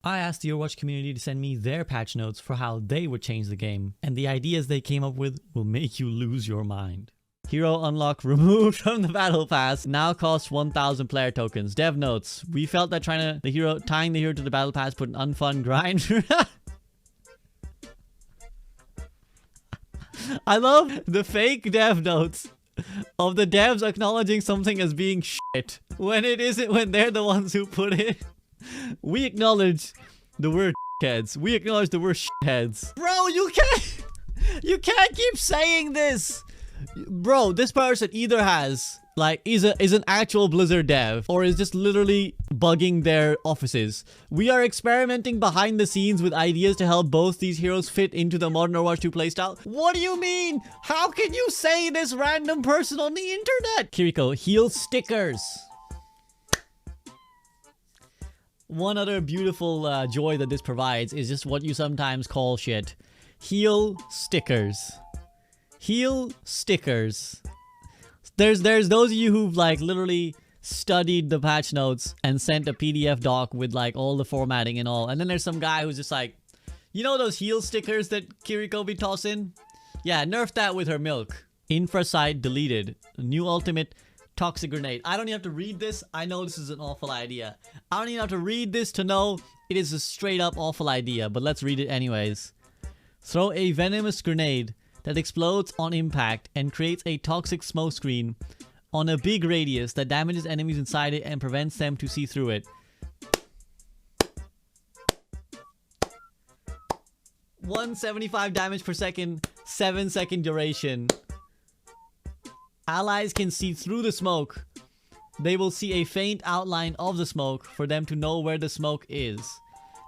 I asked the Overwatch community to send me their patch notes for how they would change the game, and the ideas they came up with will make you lose your mind. Hero unlock removed from the battle pass now costs 1,000 player tokens. Dev notes: we felt that tying the hero to the battle pass put an unfun grind. I love the fake dev notes of the devs acknowledging something as being shit when it isn't, when they're the ones who put it. We acknowledge the word heads. We acknowledge the word heads. Bro, you can't keep saying this. Bro, this person either has is an actual Blizzard dev or is just literally bugging their offices. We are experimenting behind the scenes with ideas to help both these heroes fit into the modern Overwatch 2 playstyle. What do you mean? How can you say this random person on the internet? Kiriko, heal stickers. One other beautiful joy that this provides is just what you sometimes call shit. Heal stickers. Heal stickers. There's those of you who've literally studied the patch notes and sent a PDF doc with all the formatting and all. And then there's some guy who's just you know those heal stickers that Kiriko be tossing? Yeah, nerf that with her milk. Infra site deleted. New ultimate toxic grenade. I don't even have to read this. I know this is an awful idea. I don't even have to read this to know it is a straight up awful idea, but let's read it anyways. Throw a venomous grenade that explodes on impact and creates a toxic smoke screen on a big radius that damages enemies inside it and prevents them to see through it. 175 damage per second, 7-second duration. Allies can see through the smoke. They will see a faint outline of the smoke for them to know where the smoke is.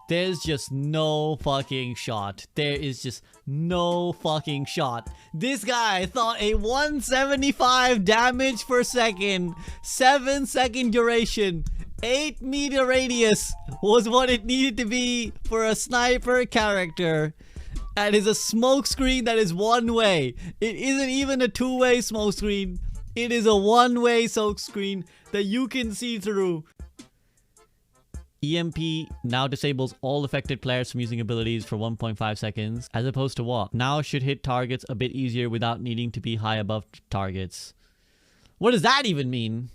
There's just no fucking shot. There is just no fucking shot. This guy thought a 175 damage per second, 7-second duration, 8-meter radius was what it needed to be for a sniper character. And is a smoke screen that is one way. It isn't even a two-way smoke screen. It is a one-way smoke screen that you can see through. EMP now disables all affected players from using abilities for 1.5 seconds, as opposed to what? Now should hit targets a bit easier without needing to be high above targets. What does that even mean?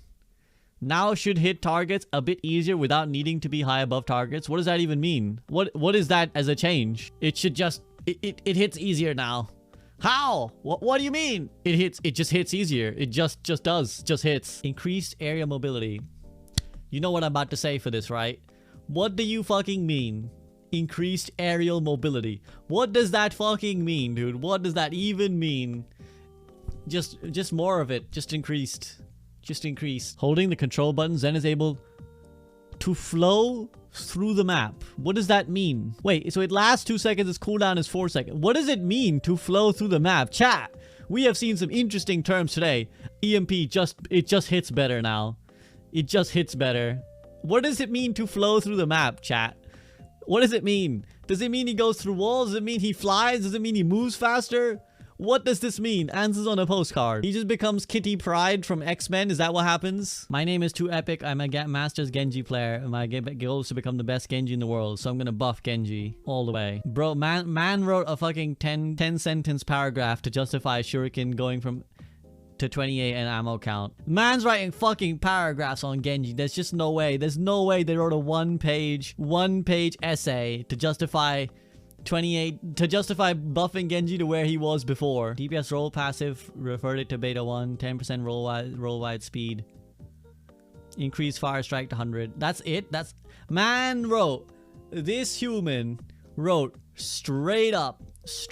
Now should hit targets a bit easier without needing to be high above targets? What does that even mean? What is that as a change? It should just... It hits easier now. How? What do you mean? It just hits easier. It just hits. Increased area mobility. You know what I'm about to say for this, right? What do you fucking mean? Increased aerial mobility. What does that fucking mean, dude? What does that even mean? Just more of it. Just increased. Just increased. Holding the control buttons then is able to flow through the map. What does that mean? Wait, so it lasts 2 seconds, its cooldown is 4 seconds. What does it mean to flow through the map? Chat, we have seen some interesting terms today. EMP it just hits better now. It just hits better. What does it mean to flow through the map, chat? What does it mean? Does it mean he goes through walls? Does it mean he flies? Does it mean he moves faster? What does this mean? Answers on a postcard. He just becomes Kitty Pryde from X-Men. Is that what happens? My name is too epic. I'm a Masters Genji player. My goal is to become the best Genji in the world. So I'm gonna buff Genji all the way. Bro, man wrote a fucking 10 sentence paragraph to justify Shuriken going from to 28 and ammo count. Man's writing fucking paragraphs on Genji. There's just no way. There's no way they wrote a one page essay to justify 28 to justify buffing Genji to where he was before. DPS roll passive referred it to beta 1, 10% roll wide speed. Increase fire strike to 100. That's it. That's man wrote. This human wrote straight up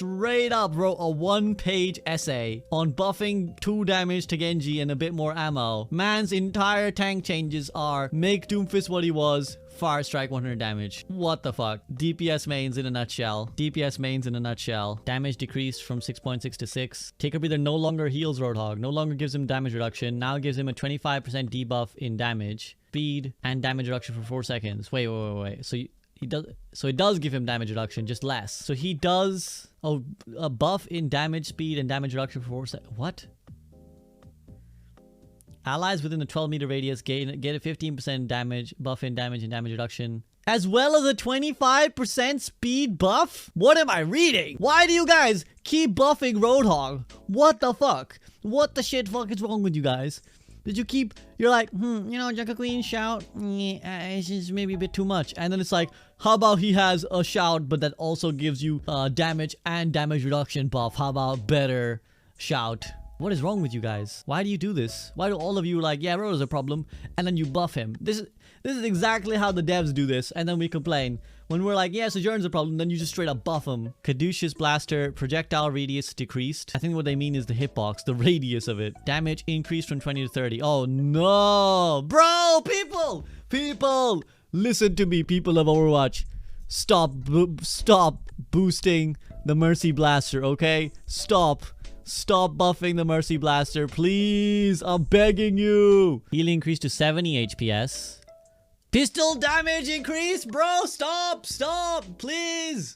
wrote a one-page essay on buffing 2 damage to Genji and a bit more ammo. Man's entire tank changes are make Doomfist what he was, fire strike 100 damage. What the fuck? DPS mains in a nutshell. DPS mains in a nutshell. Damage decreased from 6.6 to 6. Take a breather no longer heals Roadhog. No longer gives him damage reduction. Now gives him a 25% debuff in damage, speed, and damage reduction for 4 seconds. Wait. So it does give him damage reduction, just less. So he does a buff in damage, speed, and damage reduction for 4 seconds. What? Allies within the 12-meter radius get a 15% damage buff in damage and damage reduction as well as a 25% speed buff? What am I reading? Why do you guys keep buffing Roadhog? What the fuck? What the shit fuck is wrong with you guys? Did you keep, you're like, you know, Junker Queen shout, it's just maybe a bit too much. And then it's like, how about he has a shout, but that also gives you damage and damage reduction buff? How about better shout? What is wrong with you guys? Why do you do this? Why do all of you like, yeah, Road is a problem, and then you buff him? This is exactly how the devs do this, and then we complain. When we're like, yeah, Sojourn's a problem, then you just straight up buff him. Caduceus Blaster, projectile radius decreased. I think what they mean is the hitbox, the radius of it. Damage increased from 20 to 30. Oh no! Bro, people, listen to me, people of Overwatch. Stop boosting the Mercy Blaster, okay? Stop buffing the Mercy Blaster, please. I'm begging you. Healing increased to 70 HPS. Pistol damage increase, bro. Stop, please.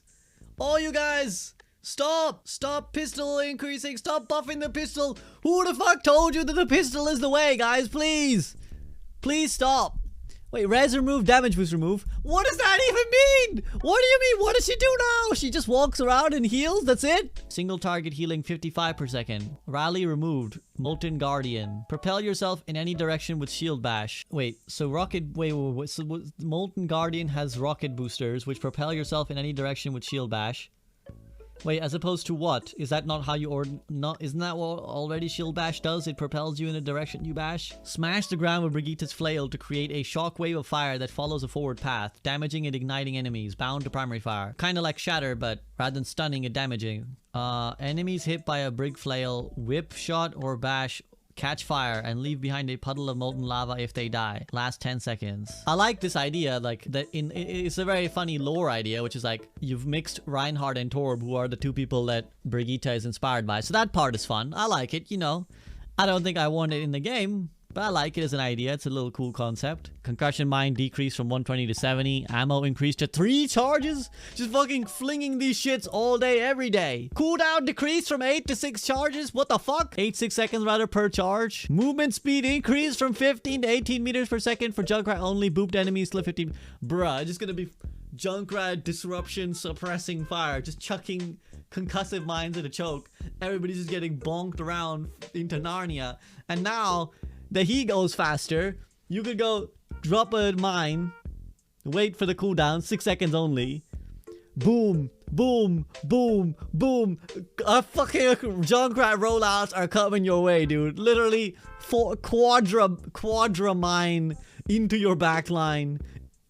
All you guys, stop pistol increasing. Stop buffing the pistol. Who the fuck told you that the pistol is the way, guys? Please stop. Wait, res remove, damage boost remove. What does that even mean? What do you mean? What does she do now? She just walks around and heals? That's it? Single target healing 55 per second. Rally removed. Molten Guardian. Propel yourself in any direction with shield bash. Wait, so rocket... Wait. So Molten Guardian has rocket boosters, which propel yourself in any direction with shield bash. Wait, as opposed to what? Is that not how you isn't that what already Shield Bash does? It propels you in a direction you bash? Smash the ground with Brigitte's flail to create a shockwave of fire that follows a forward path, damaging and igniting enemies, bound to primary fire. Kinda like Shatter, but rather than stunning and damaging. Enemies hit by a Brig flail, whip shot or bash catch fire and leave behind a puddle of molten lava if they die. Last 10 seconds. I like this idea, like that it's a very funny lore idea, which is like you've mixed Reinhardt and Torb, who are the two people that Brigitte is inspired by. So that part is fun. I like it, you know. I don't think I want it in the game, but I like it as an idea. It's a little cool concept. Concussion mine decreased from 120 to 70. Ammo increased to 3 charges. Just fucking flinging these shits all day, every day. Cooldown decreased from 8 to 6 charges. What the fuck? 6 seconds rather per charge. Movement speed increased from 15 to 18 meters per second for Junkrat only. Booped enemies till 15. Bruh, just gonna be Junkrat disruption suppressing fire. Just chucking concussive mines at a choke. Everybody's just getting bonked around into Narnia. And now that he goes faster, you could go drop a mine, wait for the cooldown, 6 seconds only. Boom, boom, boom, boom. Fucking Junkrat rollouts are coming your way, dude. Literally, quadra mine into your backline,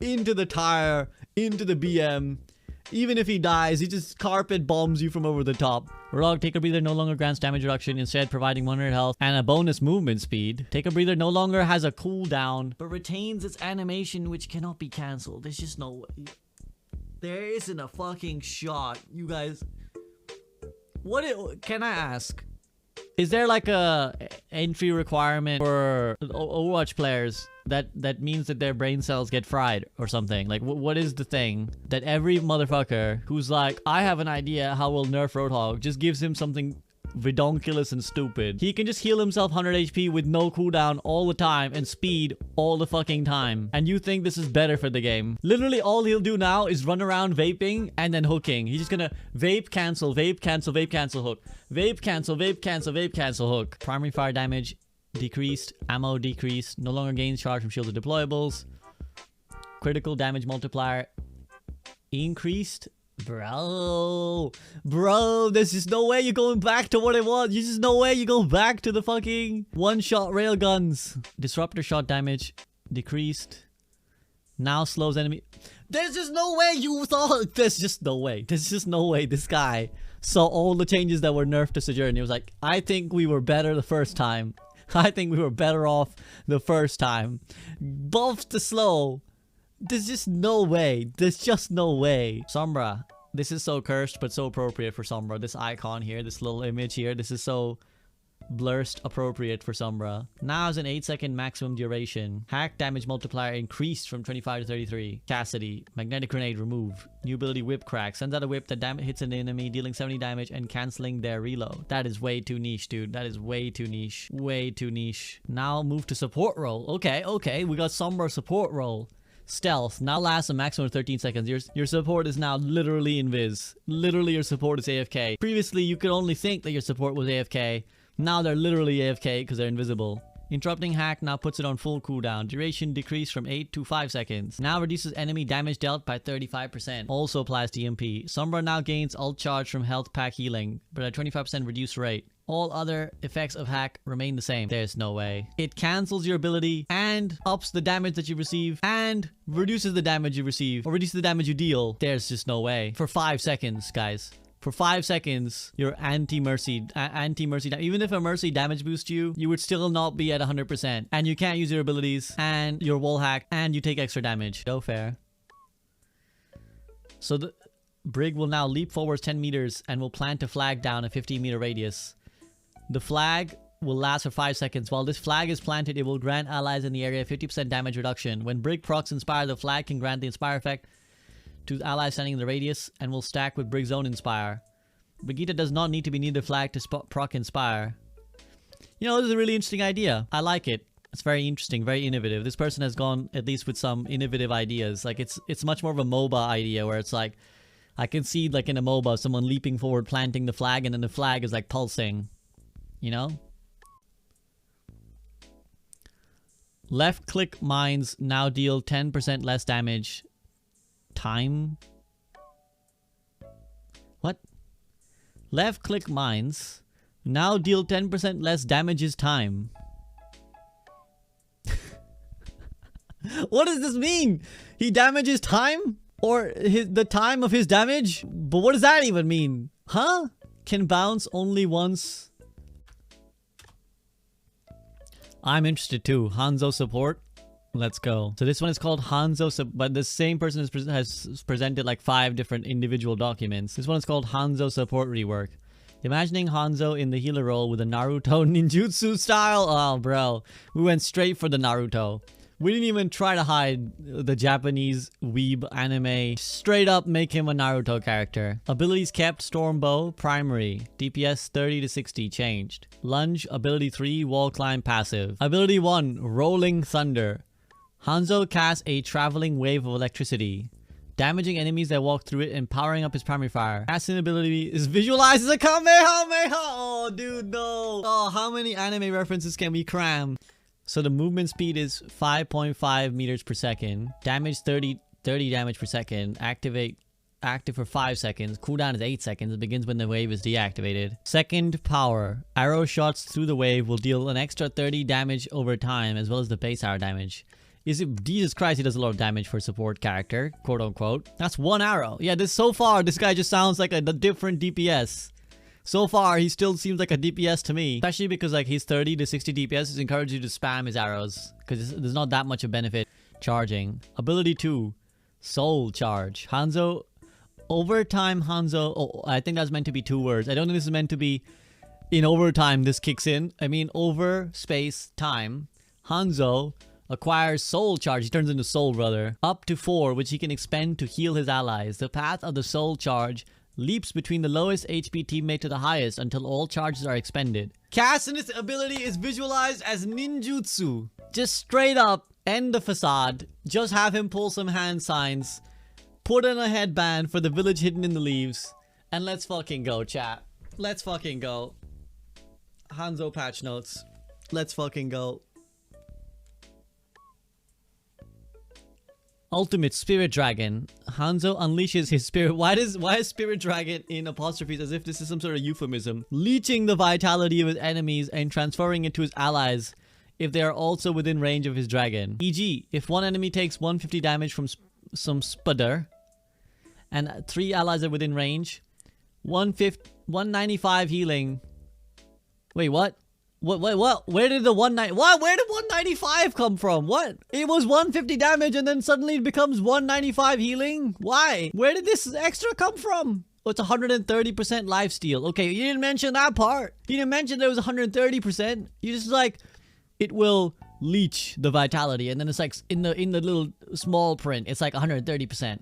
into the tire, into the BM. Even if he dies, he just carpet bombs you from over the top. Roadhog Take a Breather no longer grants damage reduction, instead providing 100 health and a bonus movement speed. Take a Breather no longer has a cooldown, but retains its animation, which cannot be cancelled. There's just no way. There isn't a fucking shot, you guys. What can I ask? Is there like a entry requirement for Overwatch players that means that their brain cells get fried or something? Like, what is the thing that every motherfucker who's like, I have an idea how we'll nerf Roadhog, just gives him something redonkulous and stupid? He can just heal himself 100 HP with no cooldown all the time and speed all the fucking time. And you think this is better for the game? Literally all he'll do now is run around vaping and then hooking. He's just gonna vape cancel, vape cancel, vape cancel, hook. Vape cancel, vape cancel, vape cancel, hook. Primary fire damage decreased, ammo decreased, no longer gains charge from shielded deployables. Critical damage multiplier increased. Bro, there's just no way you're going back to what it was. There's just no way you go back to the fucking one-shot railguns. Disruptor shot damage decreased. Now slows enemy. There's just no way you thought. There's just no way. There's just no way this guy saw all the changes that were nerfed to Sojourn. He was like, I think we were better the first time. I think we were better off the first time. Buff to slow. There's just no way. There's just no way. Sombra. This is so cursed, but so appropriate for Sombra. This icon here, this little image here, this is so blurst appropriate for Sombra. Now has an 8-second maximum duration. Hack damage multiplier increased from 25 to 33. Cassidy. Magnetic grenade removed. New ability whip crack. Sends out a whip that hits an enemy, dealing 70 damage and cancelling their reload. That is way too niche, dude. That is way too niche. Way too niche. Now move to support role. Okay. We got Sombra support role. Stealth now lasts a maximum of 13 seconds. Your support is now literally invis. Literally your support is AFK. Previously you could only think that your support was AFK. Now they're literally AFK because they're invisible. Interrupting hack now puts it on full cooldown. Duration decreased from 8 to 5 seconds. Now reduces enemy damage dealt by 35%. Also applies to EMP. Sombra now gains ult charge from health pack healing, but at 25% reduced rate. All other effects of hack remain the same. There's no way. It cancels your ability and ups the damage that you receive and reduces the damage you receive or reduces the damage you deal. There's just no way. For 5 seconds, guys. For 5 seconds, your anti-mercy, even if a mercy damage boosts you, you would still not be at 100%. And you can't use your abilities, and your wall hack, and you take extra damage. Go fair. So the Brig will now leap forwards 10 meters and will plant a flag down a 15-meter radius. The flag will last for 5 seconds. While this flag is planted, it will grant allies in the area 50% damage reduction. When Brig procs Inspire, the flag can grant the Inspire effect to allies standing in the radius and will stack with Brig's own Inspire. Brigitte does not need to be near the flag to proc Inspire. You know, this is a really interesting idea. I like it. It's very interesting, very innovative. This person has gone at least with some innovative ideas. Like it's much more of a MOBA idea where it's like, I can see like in a MOBA someone leaping forward, planting the flag, and then the flag is like pulsing. You know? Left click mines now deal 10% less damage. Time? What? Left click mines now deal 10% less damages time. What does this mean? He damages time? Or the time of his damage? But what does that even mean? Huh? Can bounce only once. I'm interested too. Hanzo support. Let's go. So this one is called Hanzo, but the same person has presented like 5 different individual documents. This one is called Hanzo support rework. Imagining Hanzo in the healer role with a Naruto ninjutsu style. Oh, bro. We went straight for the Naruto. We didn't even try to hide the Japanese weeb anime. Straight up make him a Naruto character. Abilities kept, Storm Bow, primary. DPS 30 to 60, changed. Lunge, ability 3, wall climb passive. Ability 1, rolling thunder. Hanzo casts a traveling wave of electricity, damaging enemies that walk through it and powering up his primary fire. Casting ability is visualized as a Kamehameha! Oh, dude, no! Oh, how many anime references can we cram? So the movement speed is 5.5 meters per second. Damage 30 damage per second. Active for 5 seconds. Cooldown is 8 seconds. It begins when the wave is deactivated. Second power. Arrow shots through the wave will deal an extra 30 damage over time, as well as the base arrow damage. Jesus Christ, he does a lot of damage for a support character, quote unquote. That's 1 arrow. Yeah, so far, this guy just sounds like a different DPS. So far, he still seems like a DPS to me. Especially because like he's 30 to 60 DPS. It encourages you to spam his arrows, because there's not that much of benefit charging. Ability 2, Soul Charge. Hanzo, overtime Hanzo. Oh, I think that's meant to be 2 words. I don't think this is meant to be in overtime this kicks in. I mean over space time. Hanzo acquires Soul Charge. He turns into Soul, brother. Up to 4, which he can expend to heal his allies. The path of the Soul Charge leaps between the lowest HP teammate to the highest until all charges are expended. Casting this ability is visualized as ninjutsu. Just straight up end the facade. Just have him pull some hand signs. Put on a headband for the village hidden in the leaves. And let's fucking go, chat. Let's fucking go. Hanzo patch notes. Let's fucking go. Ultimate Spirit Dragon. Hanzo unleashes his spirit. Why is Spirit Dragon in apostrophes as if this is some sort of euphemism? Leeching the vitality of his enemies and transferring it to his allies if they are also within range of his dragon. E.g., if one enemy takes 150 damage from some spudder and 3 allies are within range, 195 healing. Wait, what? What? Where did the 195 come from? What? It was 150 damage and then suddenly it becomes 195 healing? Why? Where did this extra come from? Oh, it's 130% lifesteal. Okay, you didn't mention that part. You didn't mention there was 130%. You just like, it will leech the vitality, and then it's like in the little small print, it's like 130%.